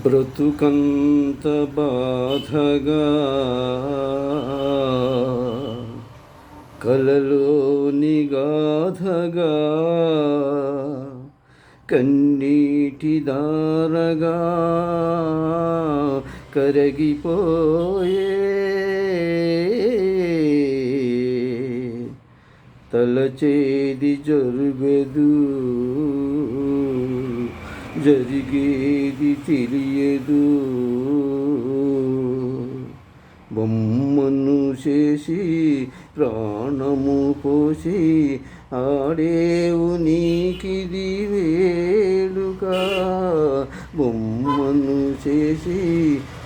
బ్రతుకంత బాధగా కలలోని గాథగా కన్నీటి దారగా కరగిపోయే తలచేది జరుగదు, జరిగేది తెలియదు. బొమ్మను చేసి ప్రాణము పోసి ఆడేవు నీకిది వేడుక. బొమ్మను చేసి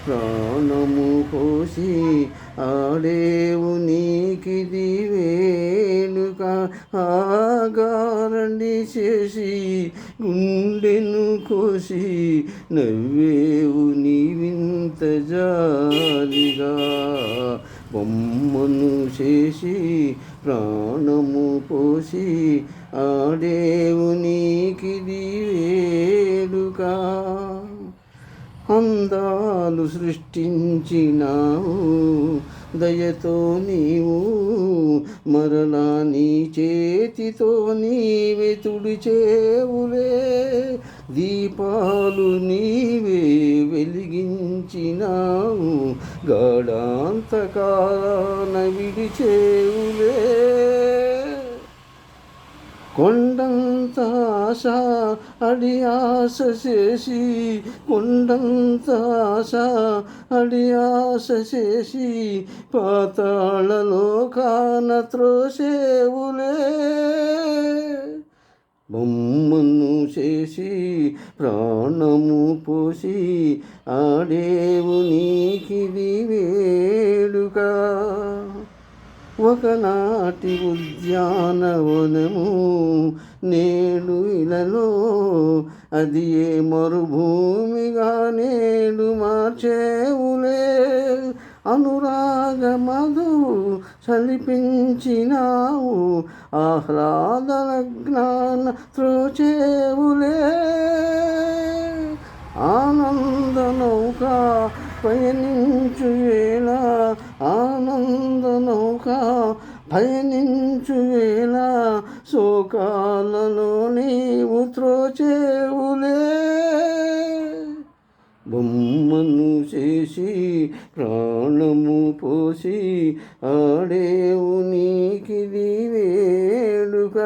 ప్రాణము పోసి ఆడేవు నీకిది వేడుక. ఆగారండి చేసి గుండెను కోసి నవ్వేవు నీవింత జాలిగా. బొమ్మను చేసి ప్రాణము పోసి ఆడేవు నీకిది వేడుక. అందాలు సృష్టించినావు దయతో నీవు, మరలా నీ చేతితో నీవే తుడిచేవులే. దీపాలు నీవే వెలిగించినావు, గాఢాంతకాన విడిచేవులే. కొండంత ఆశ అడి ఆశ చేసి, కొండంత ఆశ అడి ఆశ చేసి పాతాళలోకాన త్రోసేవులే. బొమ్మను చేసి ప్రాణము పోసి ఆడేవు నీకిది వేడుక. ఒకనాటి ఉద్యానవనము నేడు ఇలలో, అది ఏ మరుభూమిగా నేడు మార్చేవులే. అనురాగ మధువు చలిపించినావు, ఆహ్లాదన జ్ఞాన త్రోచేవులే. ఆనంద నౌక పయనించు వేళ, ఆనంద నౌక పయనించు వేళ, శోకాలలో నీవు త్రోచేవులే. బొమ్మను చేసి ప్రాణము పోసి ఆడేవు నీకిది వేడుక.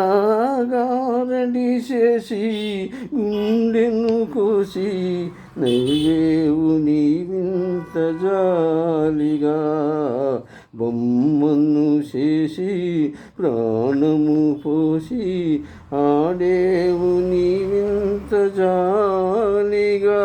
ఆగారడి చేసి గుండెను కోసి నవ్వేవు నీవింత జాలిగా. బొమ్మను చేసి ప్రాణము పోసి ఆడేవు నీవింత జాలిగా.